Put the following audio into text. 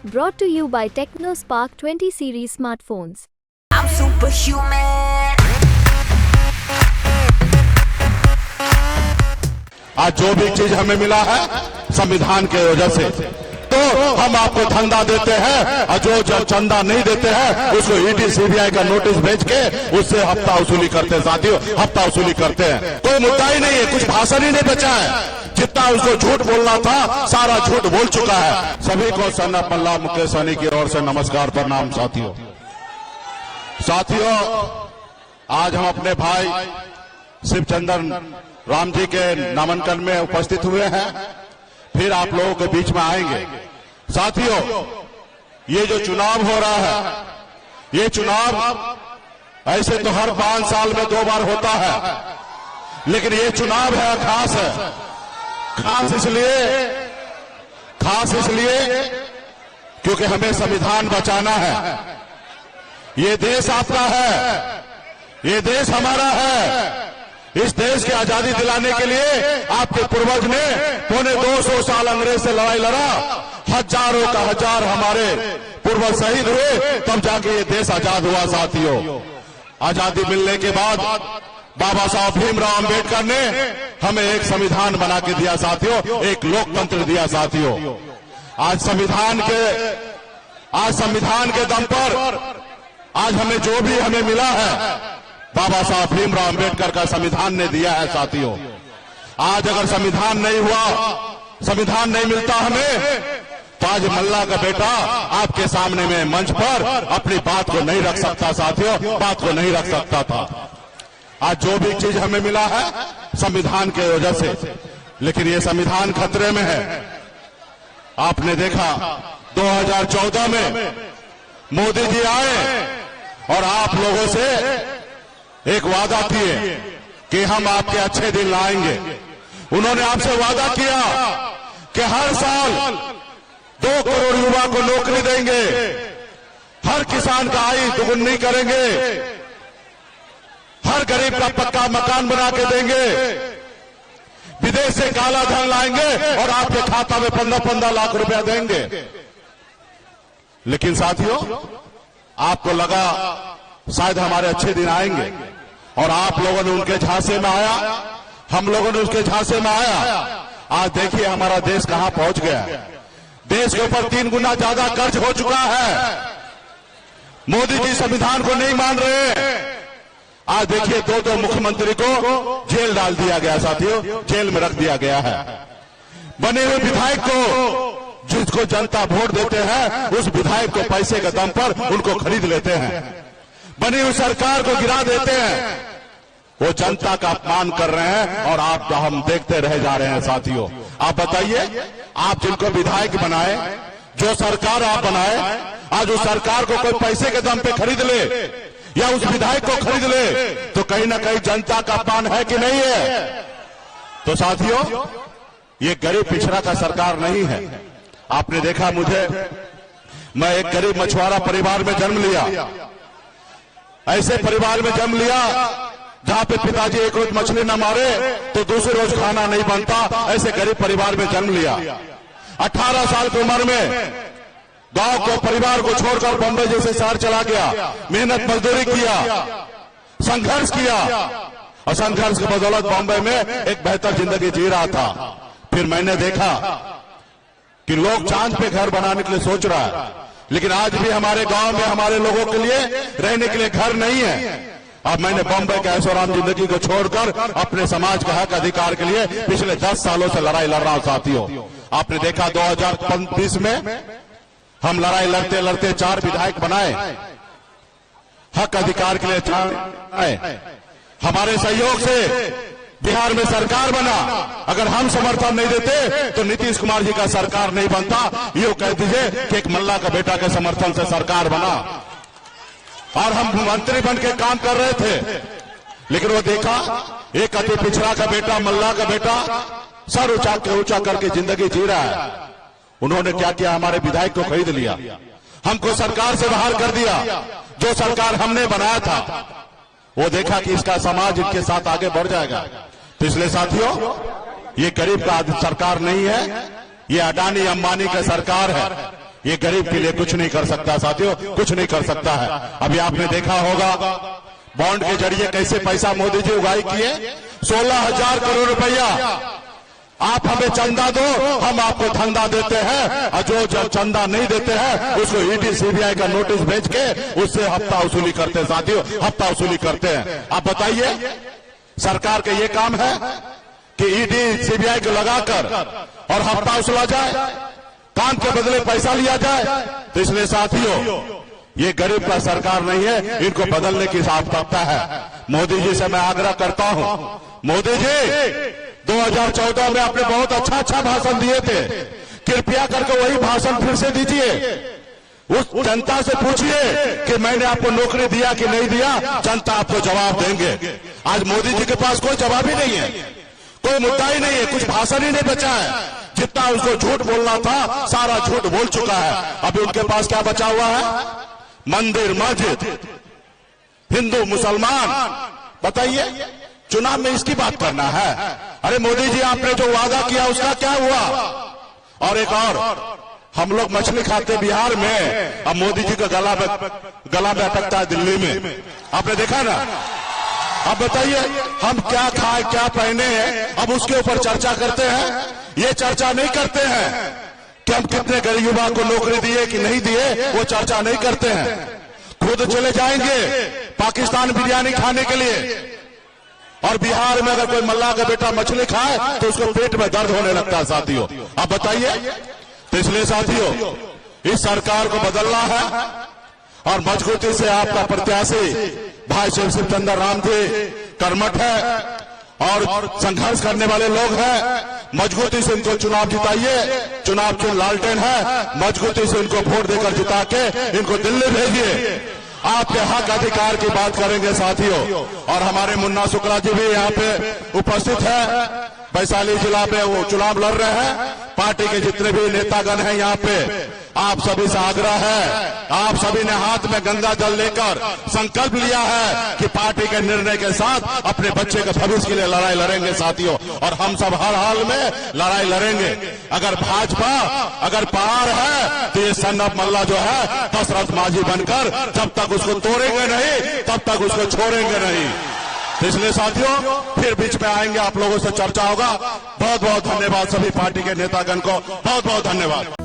Brought to you by TechnoSpark 20 series smartphones. I'm superhuman. आज जो भी चीज हमें मिला है संविधान के वजह से, तो हम आपको धंधा देते हैं और जो चंदा नहीं देते हैं उसको ईडी सीबीआई का नोटिस भेज के उससे हफ्ता वसूली करते हैं। साथियों, हफ्ता वसूली करते हैं। कोई मुद्दा ही नहीं है, कुछ भाषण ही नहीं बचा है। जितना उसको झूठ बोलना था सारा झूठ बोल चुका है। सभी को सन्ना पल्ला मुकेश सहनी की ओर से नमस्कार प्रणाम। साथियों, आज हम अपने भाई शिवचंद्र राम जी के नामांकन में उपस्थित हुए हैं, फिर आप लोगों के बीच में आएंगे। साथियों, ये जो चुनाव हो रहा है, ये चुनाव ऐसे तो हर 5 साल में 2 बार होता है, लेकिन ये चुनाव है खास है। खास इसलिए क्योंकि हमें संविधान बचाना है। ये देश आपका है, ये देश हमारा है। इस देश की आजादी दिलाने के लिए आपके पूर्वज ने 250 साल अंग्रेज से लड़ाई लड़ा। हजारों का हजार हमारे पूर्वज शहीद हुए, तब जाके ये देश आजाद हुआ। साथियों, आजादी मिलने के बाद बाबा साहब भीमराव अंबेडकर ने हमें एक संविधान बना के दिया। साथियों, एक लोकतंत्र दिया। साथियों, आज संविधान के दम पर आज हमें जो भी हमें मिला है बाबा साहब भीमराव अंबेडकर का संविधान ने दिया है। साथियों, आज अगर संविधान नहीं मिलता हमें, तो आज मल्ला का बेटा आपके सामने में मंच पर अपनी बात को नहीं रख सकता। साथियों, बात को नहीं रख सकता था। आज जो भी चीज हमें मिला है संविधान के वजह से, लेकिन ये संविधान खतरे में है। आपने देखा 2014 में मोदी जी आए और आप लोगों से एक वादा किए कि हम आपके अच्छे दिन लाएंगे। उन्होंने आपसे वादा किया कि हर साल 2 करोड़ युवा को नौकरी देंगे, हर किसान का आय दुगुनी करेंगे, हर गरीब का पक्का मकान बना के देंगे, विदेश से काला धन लाएंगे और आपके खाता में 15-15 लाख रुपया देंगे। लेकिन साथियों, आपको लगा शायद हमारे अच्छे दिन आएंगे, और आप लोगों ने उनके झांसे में आया, हम लोगों ने उसके झांसे में आया। आज देखिए हमारा देश कहां पहुंच गया। देश के ऊपर 3 गुना ज्यादा कर्ज हो चुका है। मोदी जी संविधान को नहीं मान रहे। आज देखिए 2 मुख्यमंत्री को जेल डाल दिया गया। साथियों, जेल में रख दिया गया है। बने हुए विधायक को, जिसको जनता वोट देते हैं, उस विधायक को पैसे के दम पर उनको खरीद लेते हैं। बनी हुई सरकार को गिरा देते हैं। वो जनता का अपमान कर रहे हैं और आप हम देखते रह जा रहे हैं। साथियों, आप बताइए, आप जिनको विधायक बनाए, जो सरकार आप बनाए, आज उस सरकार को कोई पैसे के दम पे खरीद ले या उस विधायक को खरीद ले, तो कहीं ना कहीं जनता का अपमान है कि नहीं है? तो साथियों, ये गरीब पिछड़ा का सरकार नहीं है। आपने देखा, मैं एक गरीब मछुआरा परिवार में जन्म लिया। ऐसे परिवार में जन्म लिया जहां पे पिताजी एक रोज मछली न मारे तो दूसरे रोज खाना नहीं बनता। ऐसे गरीब परिवार में जन्म लिया। 18 साल की उम्र में गांव को, परिवार को छोड़कर बॉम्बे जैसे शहर चला गया। मेहनत मजदूरी किया, संघर्ष किया, और संघर्ष की बदौलत बॉम्बे में एक बेहतर जिंदगी जी रहा था। फिर मैंने देखा कि लोग चांद पे घर बनाने के लिए सोच रहा है, लेकिन आज भी हमारे गांव में हमारे लोगों के लिए रहने के लिए घर नहीं है। अब मैंने बॉम्बे के ऐशोआराम जिंदगी को छोड़कर अपने समाज के हक अधिकार के लिए पिछले 10 सालों से लड़ाई लड़ रहा हूं। साथियों, आपने देखा 2020 में हम लड़ाई लड़ते लड़ते 4 विधायक बनाए, हक अधिकार के लिए हमारे सहयोग से बिहार में सरकार बना। अगर हम समर्थन नहीं देते तो नीतीश कुमार जी का सरकार नहीं बनता। ये कह दीजिए कि एक मल्ला का बेटा के समर्थन से सरकार बना, और हम मंत्री बन के काम कर रहे थे। लेकिन वो देखा, एक अति पिछड़ा का बेटा, मल्ला का बेटा सर ऊंचा करके जिंदगी जी रहा है। उन्होंने क्या किया? हमारे विधायक को खरीद लिया, हमको सरकार से बाहर कर दिया। जो सरकार हमने बनाया था, वो देखा कि इसका समाज इनके साथ आगे बढ़ जाएगा। तो इसलिए साथियों, ये गरीब का सरकार नहीं है, ये अडानी अंबानी का सरकार है। ये गरीब के लिए कुछ नहीं कर सकता साथियों, कुछ नहीं कर सकता है। अभी आपने देखा होगा बॉन्ड के जरिए कैसे पैसा मोदी जी उगाही किए, 16,000 करोड़ रुपया। आप हमें चंदा दो, हम आपको धंधा देते हैं, और जो चंदा नहीं देते हैं उसको ईडी सीबीआई का नोटिस भेज के उससे हफ्ता वसूली करते हैं साथियों, हफ्ता वसूली करते हैं। आप बताइए, सरकार के ये काम है कि ईडी सीबीआई को लगाकर और हफ्ता वसूला जाए, काम के बदले पैसा लिया जाए? तो इसलिए साथियों, ये गरीब का सरकार नहीं है, इनको बदलने की आवश्यकता है। मोदी जी से मैं आग्रह करता हूं, मोदी जी 2014 में आपने बहुत अच्छा भाषण दिए थे, कृपया करके वही भाषण फिर से दीजिए। उस जनता से पूछिए कि मैंने आपको नौकरी दिया कि नहीं दिया, जनता आपको जवाब देंगे। आज मोदी जी के पास कोई जवाब ही नहीं है, कोई मुद्दा ही नहीं है, कुछ भाषण ही नहीं बचा है। जितना उसको झूठ बोलना था सारा झूठ बोल चुका है। अभी उनके पास क्या बचा हुआ है? मंदिर, मस्जिद, हिंदू, मुसलमान। बताइए, चुनाव में इसकी बात करना है? अरे मोदी जी, आपने जो वादा किया उसका क्या हुआ? और एक और, हम लोग मछली खाते बिहार में, अब मोदी जी का गला में अटकता है दिल्ली में। आपने देखा ना? अब बताइए, हम क्या खाए क्या पहने हैं, अब उसके ऊपर चर्चा करते हैं। ये चर्चा नहीं करते हैं कि हम कितने गरीब युवा को नौकरी दिए कि नहीं दिए, वो चर्चा नहीं करते हैं। खुद चले जाएंगे पाकिस्तान बिरयानी खाने के लिए, और बिहार में अगर कोई मल्लाह का बेटा मछली खाए तो उसको पेट में दर्द होने लगता है साथियों। आप बताइए, तो इसलिए साथियों, इस सरकार को बदलना है और मजबूती से आपका प्रत्याशी भाई शिव चंद्र राम जी कर्मठ है और संघर्ष करने वाले लोग हैं। मजबूती से इनको चुनाव जिताइए, चुनाव चुन लालटेन है, मजबूती से इनको वोट देकर जिता के इनको दिल्ली भेजिए। आपके हक अधिकार की बात करेंगे साथियों। और हमारे मुन्ना शुक्ला जी भी यहाँ पे उपस्थित है, वैशाली जिला में वो चुनाव लड़ रहे हैं। पार्टी के जितने भी नेतागण हैं यहाँ पे, आप सभी से आग्रह है, आप सभी ने हाथ में गंगा जल लेकर संकल्प लिया है कि पार्टी के निर्णय के साथ अपने बच्चे के भविष्य के लिए लड़ाई लड़ेंगे साथियों। और हम सब हर हाल में लड़ाई लड़ेंगे। अगर भाजपा अगर पार है तो ये सन्नत मल्ला जो है दशरथ माझी बनकर जब तक उसको तोड़ेंगे नहीं तब तक उसको छोड़ेंगे नहीं। इसलिए साथियों, फिर बीच में आएंगे, आप लोगों से चर्चा होगा। बहुत बहुत धन्यवाद सभी पार्टी के नेतागण को, बहुत बहुत धन्यवाद।